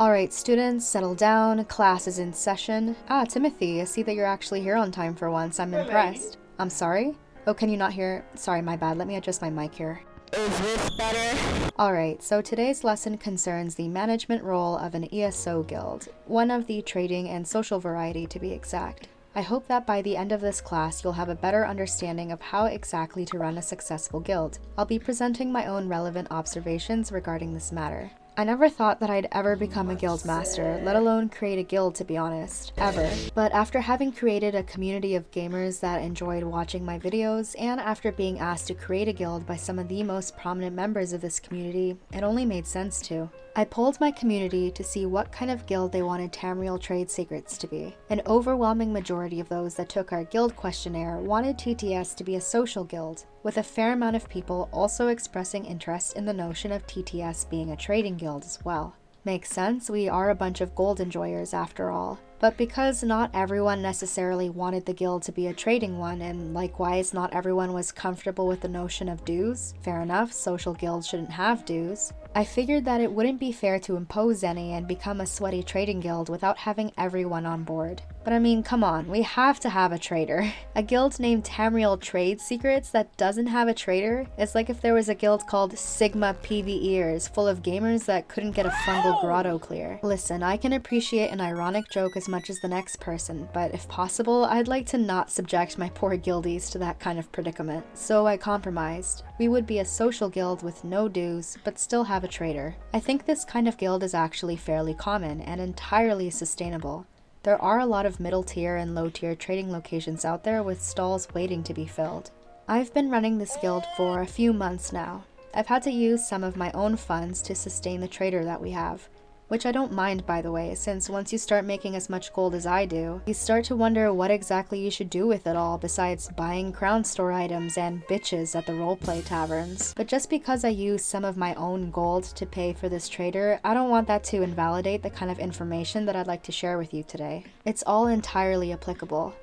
Alright students, settle down, class is in session. Ah, Timothy, I see that you're actually here on time for once. I'm impressed. I'm sorry? Oh, can you not hear? Sorry, my bad. Let me adjust my mic here. Is this better? Alright, so today's lesson concerns the management role of an ESO guild, one of the trading and social variety to be exact. I hope that by the end of this class you'll have a better understanding of how exactly to run a successful guild. I'll be presenting my own relevant observations regarding this matter. I never thought that I'd ever become a guild master, let alone create a guild to be honest, ever. But after having created a community of gamers that enjoyed watching my videos, and after being asked to create a guild by some of the most prominent members of this community, it only made sense to. I polled my community to see what kind of guild they wanted Tamriel Trade Secrets to be. An overwhelming majority of those that took our guild questionnaire wanted TTS to be a social guild, with a fair amount of people also expressing interest in the notion of TTS being a trading guild as well. Makes sense, we are a bunch of gold enjoyers after all. But because not everyone necessarily wanted the guild to be a trading one, and likewise not everyone was comfortable with the notion of dues, fair enough, social guilds shouldn't have dues, I figured that it wouldn't be fair to impose any and become a sweaty trading guild without having everyone on board. But I mean, come on, we have to have a trader. A guild named Tamriel Trade Secrets that doesn't have a trader is like if there was a guild called Sigma PvEers full of gamers that couldn't get a fungal grotto clear. Listen, I can appreciate an ironic joke as much as the next person, but if possible, I'd like to not subject my poor guildies to that kind of predicament. So I compromised. We would be a social guild with no dues, but still have a trader. I think this kind of guild is actually fairly common and entirely sustainable. There are a lot of middle tier and low tier trading locations out there with stalls waiting to be filled. I've been running this guild for a few months now. I've had to use some of my own funds to sustain the trader that we have. Which I don't mind, by the way, since once you start making as much gold as I do, you start to wonder what exactly you should do with it all besides buying crown store items and bitches at the roleplay taverns. But just because I use some of my own gold to pay for this trader, I don't want that to invalidate the kind of information that I'd like to share with you today. It's all entirely applicable.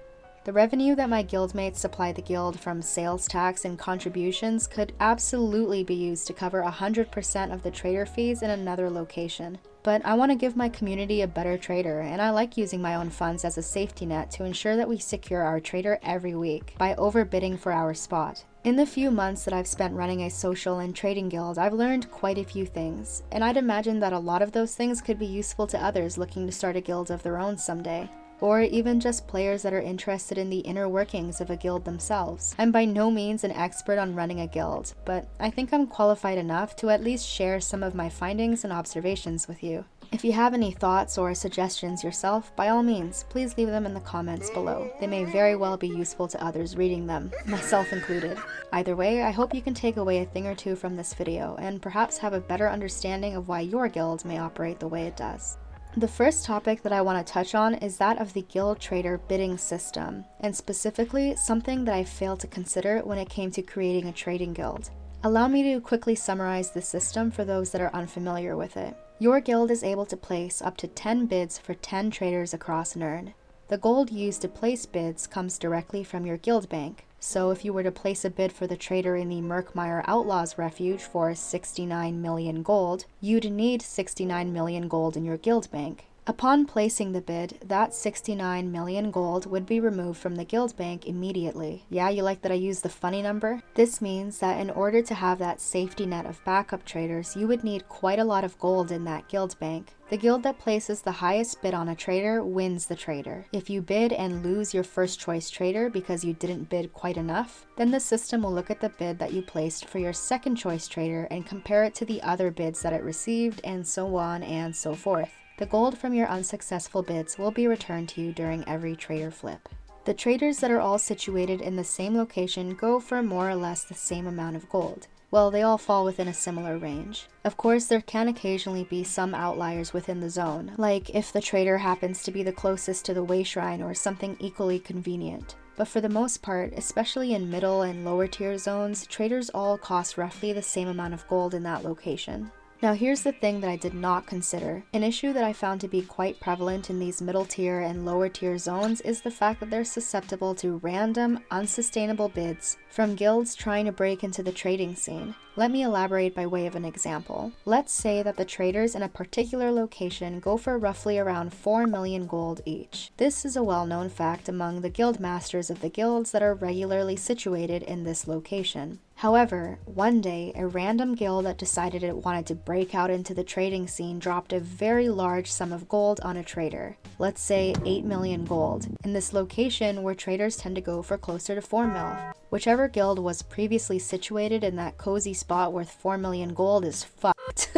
The revenue that my guildmates supply the guild from sales tax and contributions could absolutely be used to cover 100% of the trader fees in another location. But I want to give my community a better trader, and I like using my own funds as a safety net to ensure that we secure our trader every week by overbidding for our spot. In the few months that I've spent running a social and trading guild, I've learned quite a few things, and I'd imagine that a lot of those things could be useful to others looking to start a guild of their own someday. Or even just players that are interested in the inner workings of a guild themselves. I'm by no means an expert on running a guild, but I think I'm qualified enough to at least share some of my findings and observations with you. If you have any thoughts or suggestions yourself, by all means, please leave them in the comments below. They may very well be useful to others reading them, myself included. Either way, I hope you can take away a thing or two from this video, and perhaps have a better understanding of why your guild may operate the way it does. The first topic that I want to touch on is that of the guild trader bidding system, and specifically something that I failed to consider when it came to creating a trading guild. Allow me to quickly summarize the system for those that are unfamiliar with it. Your guild is able to place up to 10 bids for 10 traders across Nirn. The gold used to place bids comes directly from your guild bank. So if you were to place a bid for the trader in the Murkmire Outlaws Refuge for 69 million gold, you'd need 69 million gold in your guild bank. Upon placing the bid, that 69 million gold would be removed from the guild bank immediately. Yeah, you like that I used the funny number? This means that in order to have that safety net of backup traders, you would need quite a lot of gold in that guild bank. The guild that places the highest bid on a trader wins the trader. If you bid and lose your first choice trader because you didn't bid quite enough, then the system will look at the bid that you placed for your second choice trader and compare it to the other bids that it received, and so on and so forth. The gold from your unsuccessful bids will be returned to you during every trader flip. The traders that are all situated in the same location go for more or less the same amount of gold. Well, they all fall within a similar range. Of course, there can occasionally be some outliers within the zone, like if the trader happens to be the closest to the way shrine or something equally convenient. But for the most part, especially in middle and lower tier zones, traders all cost roughly the same amount of gold in that location. Now here's the thing that I did not consider. An issue that I found to be quite prevalent in these middle tier and lower tier zones is the fact that they're susceptible to random, unsustainable bids from guilds trying to break into the trading scene. Let me elaborate by way of an example. Let's say that the traders in a particular location go for roughly around 4 million gold each. This is a well-known fact among the guild masters of the guilds that are regularly situated in this location. However, one day, a random guild that decided it wanted to break out into the trading scene dropped a very large sum of gold on a trader. Let's say 8 million gold, in this location where traders tend to go for closer to 4 mil. Whichever guild was previously situated in that cozy spot worth 4 million gold is fucked.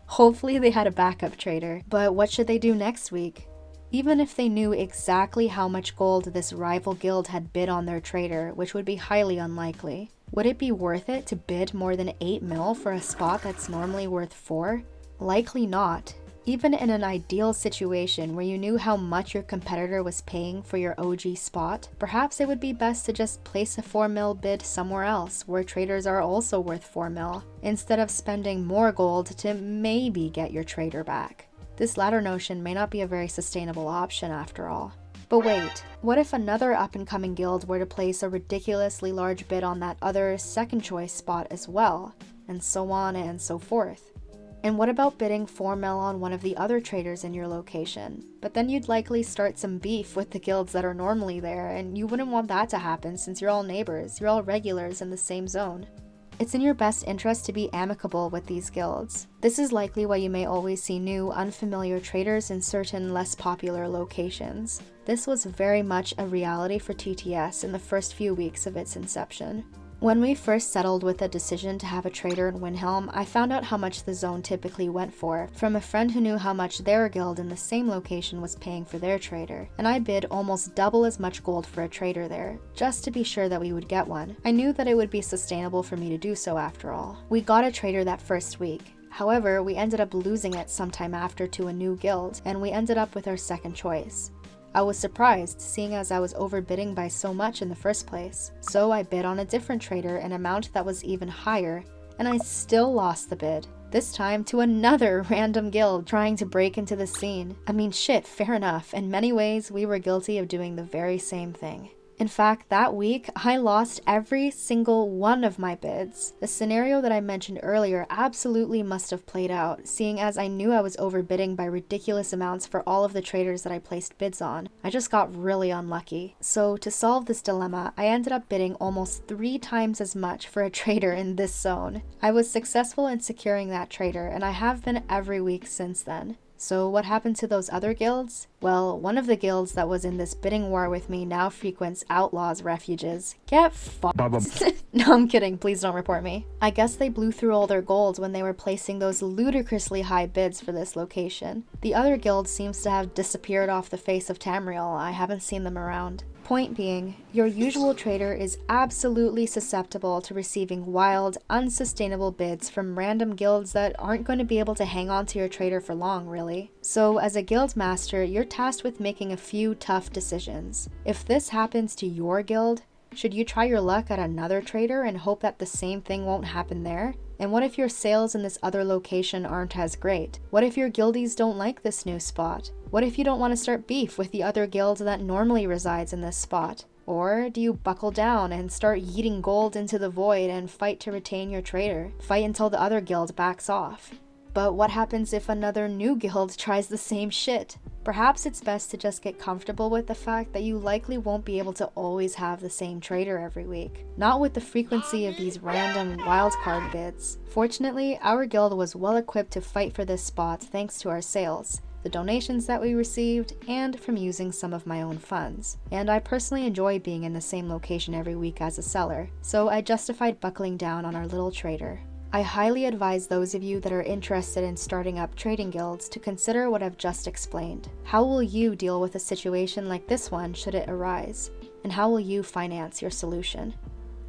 Hopefully they had a backup trader. But what should they do next week? Even if they knew exactly how much gold this rival guild had bid on their trader, which would be highly unlikely, would it be worth it to bid more than 8 mil for a spot that's normally worth 4? Likely not. Even in an ideal situation where you knew how much your competitor was paying for your OG spot, perhaps it would be best to just place a 4 mil bid somewhere else where traders are also worth 4 mil, instead of spending more gold to maybe get your trader back. This latter notion may not be a very sustainable option after all. But wait, what if another up-and-coming guild were to place a ridiculously large bid on that other second choice spot as well, and so on and so forth? And what about bidding 4 mil on one of the other traders in your location? But then you'd likely start some beef with the guilds that are normally there, and you wouldn't want that to happen since you're all neighbors, you're all regulars in the same zone. It's in your best interest to be amicable with these guilds. This is likely why you may always see new, unfamiliar traders in certain less popular locations. This was very much a reality for TTS in the first few weeks of its inception. When we first settled with the decision to have a trader in Windhelm, I found out how much the zone typically went for from a friend who knew how much their guild in the same location was paying for their trader, and I bid almost double as much gold for a trader there, just to be sure that we would get one. I knew that it would be sustainable for me to do so after all. We got a trader that first week. However, we ended up losing it sometime after to a new guild, and we ended up with our second choice. I was surprised, seeing as I was overbidding by so much in the first place. So I bid on a different trader an amount that was even higher, and I still lost the bid. This time to another random guild trying to break into the scene. I mean, shit, fair enough. In many ways, we were guilty of doing the very same thing. In fact, that week, I lost every single one of my bids. The scenario that I mentioned earlier absolutely must have played out, seeing as I knew I was overbidding by ridiculous amounts for all of the traders that I placed bids on. I just got really unlucky. So to solve this dilemma, I ended up bidding almost 3 times as much for a trader in this zone. I was successful in securing that trader, and I have been every week since then. So what happened to those other guilds? Well, one of the guilds that was in this bidding war with me now frequents outlaws' refuges. Get fucked. No, I'm kidding. Please don't report me. I guess they blew through all their gold when they were placing those ludicrously high bids for this location. The other guild seems to have disappeared off the face of Tamriel. I haven't seen them around. Point being, your usual trader is absolutely susceptible to receiving wild, unsustainable bids from random guilds that aren't going to be able to hang on to your trader for long, really. So as a guild master, you're tasked with making a few tough decisions. If this happens to your guild, should you try your luck at another trader and hope that the same thing won't happen there? And what if your sales in this other location aren't as great? What if your guildies don't like this new spot? What if you don't want to start beef with the other guild that normally resides in this spot? Or do you buckle down and start yeeting gold into the void and fight to retain your trader? Fight until the other guild backs off. But what happens if another new guild tries the same shit? Perhaps it's best to just get comfortable with the fact that you likely won't be able to always have the same trader every week. Not with the frequency of these random wildcard bids. Fortunately, our guild was well equipped to fight for this spot thanks to our sales, the donations that we received, and from using some of my own funds. And I personally enjoy being in the same location every week as a seller, so I justified buckling down on our little trader. I highly advise those of you that are interested in starting up trading guilds to consider what I've just explained. How will you deal with a situation like this one should it arise? And how will you finance your solution?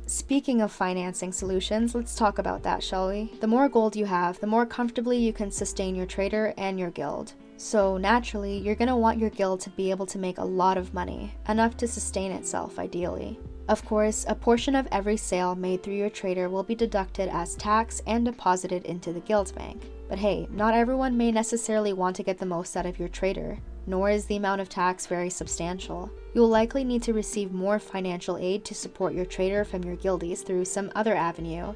Speaking of financing solutions, let's talk about that, shall we? The more gold you have, the more comfortably you can sustain your trader and your guild. So naturally, you're going to want your guild to be able to make a lot of money, enough to sustain itself ideally. Of course, a portion of every sale made through your trader will be deducted as tax and deposited into the guild bank. But hey, not everyone may necessarily want to get the most out of your trader, nor is the amount of tax very substantial. You'll likely need to receive more financial aid to support your trader from your guildies through some other avenue.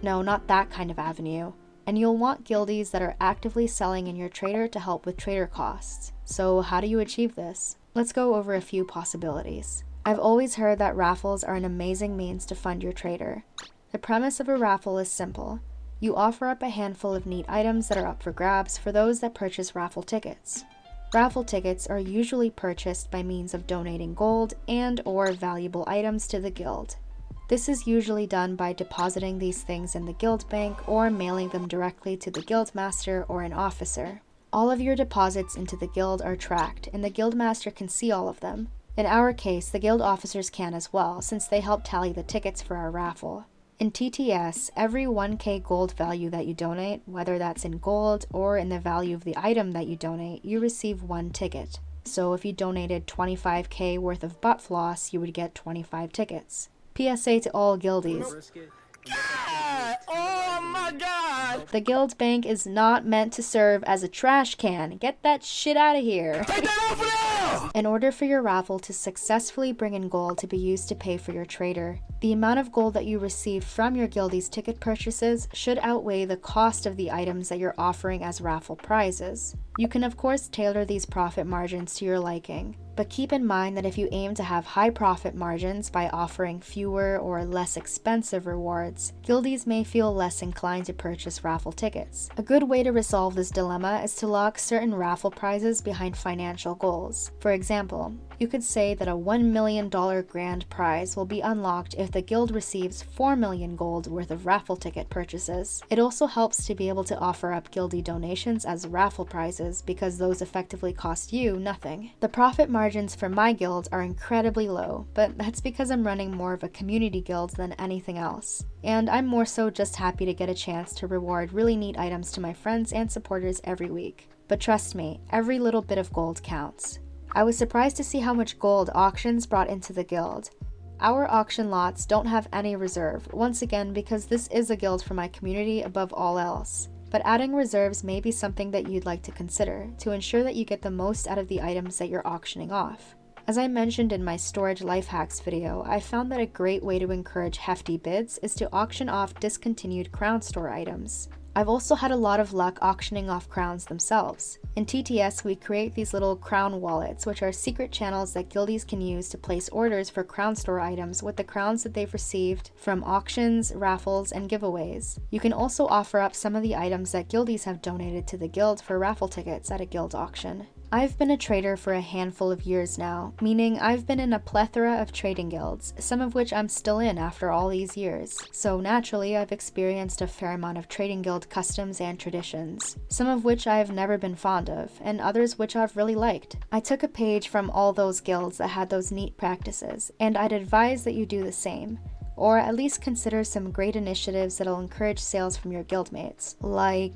No, not that kind of avenue. And you'll want guildies that are actively selling in your trader to help with trader costs. So how do you achieve this? Let's go over a few possibilities. I've always heard that raffles are an amazing means to fund your trader. The premise of a raffle is simple. You offer up a handful of neat items that are up for grabs for those that purchase raffle tickets. Raffle tickets are usually purchased by means of donating gold and/or valuable items to the guild. This is usually done by depositing these things in the guild bank or mailing them directly to the guild master or an officer. All of your deposits into the guild are tracked, and the guild master can see all of them. In our case, the guild officers can as well, since they help tally the tickets for our raffle. In TTS, every 1k gold value that you donate, whether that's in gold or in the value of the item that you donate, you receive 1 ticket. So if you donated 25k worth of butt floss, you would get 25 tickets. PSA to all guildies. God! Oh my God! The guild bank is not meant to serve as a trash can. Get that shit out of here. Take that off now! In order for your raffle to successfully bring in gold to be used to pay for your trader, the amount of gold that you receive from your guildie's ticket purchases should outweigh the cost of the items that you're offering as raffle prizes. You can of course tailor these profit margins to your liking, but keep in mind that if you aim to have high profit margins by offering fewer or less expensive rewards, guildies may feel less inclined to purchase raffle tickets. A good way to resolve this dilemma is to lock certain raffle prizes behind financial goals. For example, you could say that a $1 million grand prize will be unlocked if the guild receives 4 million gold worth of raffle ticket purchases. It also helps to be able to offer up guildie donations as raffle prizes because those effectively cost you nothing. The profit margins for my guild are incredibly low, but that's because I'm running more of a community guild than anything else. And I'm more so just happy to get a chance to reward really neat items to my friends and supporters every week. But trust me, every little bit of gold counts. I was surprised to see how much gold auctions brought into the guild. Our auction lots don't have any reserve, once again because this is a guild for my community above all else. But adding reserves may be something that you'd like to consider to ensure that you get the most out of the items that you're auctioning off. As I mentioned in my storage life hacks video, I found that a great way to encourage hefty bids is to auction off discontinued crown store items. I've also had a lot of luck auctioning off crowns themselves. In TTS, we create these little crown wallets, which are secret channels that guildies can use to place orders for crown store items with the crowns that they've received from auctions, raffles, and giveaways. You can also offer up some of the items that guildies have donated to the guild for raffle tickets at a guild auction. I've been a trader for a handful of years now, meaning I've been in a plethora of trading guilds, some of which I'm still in after all these years. So naturally, I've experienced a fair amount of trading guild customs and traditions, some of which I've never been fond of, and others which I've really liked. I took a page from all those guilds that had those neat practices, and I'd advise that you do the same. Or at least consider some great initiatives that'll encourage sales from your guildmates, like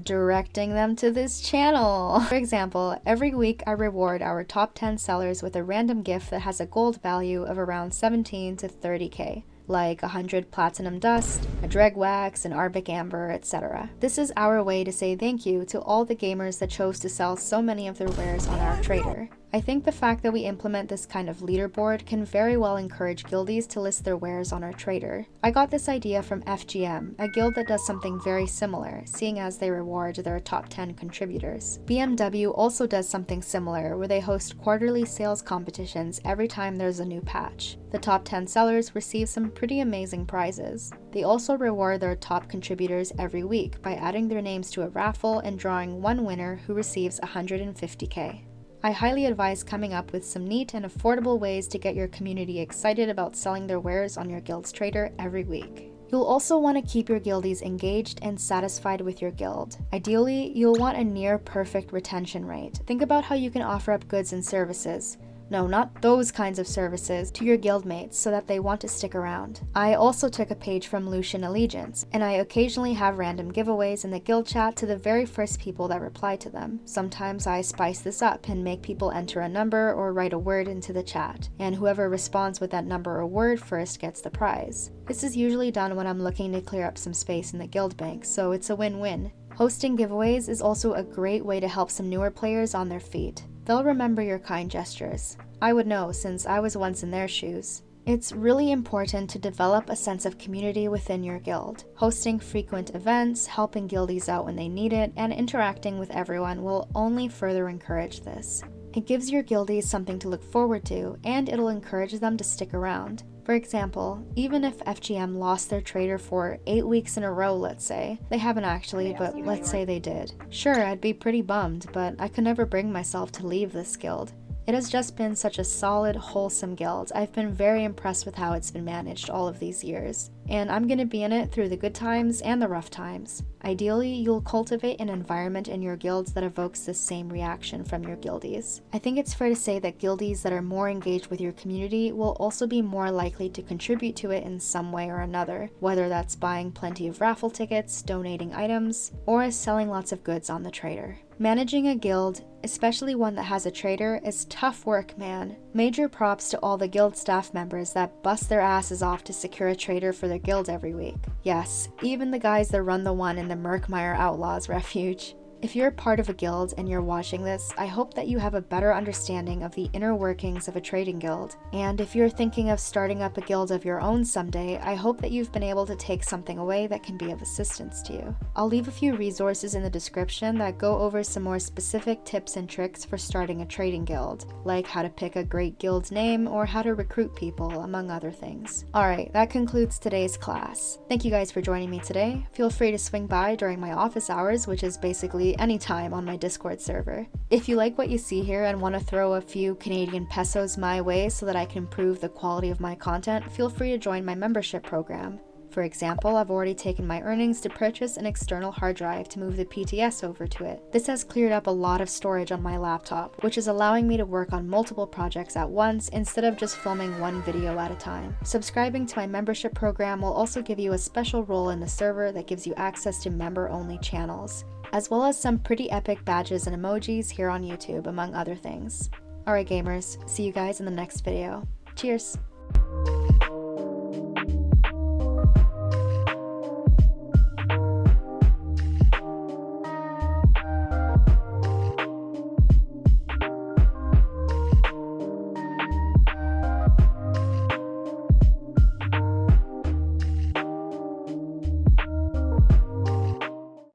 directing them to this channel. For example, every week I reward our top 10 sellers with a random gift that has a gold value of around 17 to 30k. Like 100 platinum dust, a dreg wax, an Arbic amber, etc. This is our way to say thank you to all the gamers that chose to sell so many of their wares on our trader. I think the fact that we implement this kind of leaderboard can very well encourage guildies to list their wares on our trader. I got this idea from FGM, a guild that does something very similar, seeing as they reward their top 10 contributors. BMW also does something similar, where they host quarterly sales competitions every time there's a new patch. The top 10 sellers receive some pretty amazing prizes. They also reward their top contributors every week by adding their names to a raffle and drawing one winner who receives 150k. I highly advise coming up with some neat and affordable ways to get your community excited about selling their wares on your guild's trader every week. You'll also want to keep your guildies engaged and satisfied with your guild. Ideally, you'll want a near perfect retention rate. Think about how you can offer up goods and services, No, not those kinds of services, to your guildmates so that they want to stick around. I also took a page from Lucian Allegiance, and I occasionally have random giveaways in the guild chat to the very first people that reply to them. Sometimes I spice this up and make people enter a number or write a word into the chat, and whoever responds with that number or word first gets the prize. This is usually done when I'm looking to clear up some space in the guild bank, so it's a win-win. Hosting giveaways is also a great way to help some newer players on their feet. They'll remember your kind gestures. I would know, since I was once in their shoes. It's really important to develop a sense of community within your guild. Hosting frequent events, helping guildies out when they need it, and interacting with everyone will only further encourage this. It gives your guildies something to look forward to, and it'll encourage them to stick around. For example, even if FGM lost their trader for 8 weeks in a row, let's say. They haven't actually, but let's say they did. Sure, I'd be pretty bummed, but I could never bring myself to leave this guild. It has just been such a solid, wholesome guild. I've been very impressed with how it's been managed all of these years. And I'm gonna be in it through the good times and the rough times. Ideally, you'll cultivate an environment in your guilds that evokes the same reaction from your guildies. I think it's fair to say that guildies that are more engaged with your community will also be more likely to contribute to it in some way or another, whether that's buying plenty of raffle tickets, donating items, or selling lots of goods on the trader. Managing a guild, especially one that has a trader, is tough work, man. Major props to all the guild staff members that bust their asses off to secure a trader for their guild every week. Yes, even the guys that run the one in the Murkmire Outlaws refuge. If you're part of a guild and you're watching this, I hope that you have a better understanding of the inner workings of a trading guild. And if you're thinking of starting up a guild of your own someday, I hope that you've been able to take something away that can be of assistance to you. I'll leave a few resources in the description that go over some more specific tips and tricks for starting a trading guild, like how to pick a great guild name or how to recruit people, among other things. Alright, that concludes today's class. Thank you guys for joining me today. Feel free to swing by during my office hours, which is basically anytime on my Discord server. If you like what you see here and want to throw a few Canadian pesos my way so that I can improve the quality of my content, feel free to join my membership program. For example, I've already taken my earnings to purchase an external hard drive to move the PTS over to it. This has cleared up a lot of storage on my laptop, which is allowing me to work on multiple projects at once instead of just filming one video at a time. Subscribing to my membership program will also give you a special role in the server that gives you access to member-only channels, as well as some pretty epic badges and emojis here on YouTube, among other things. Alright gamers, see you guys in the next video. Cheers!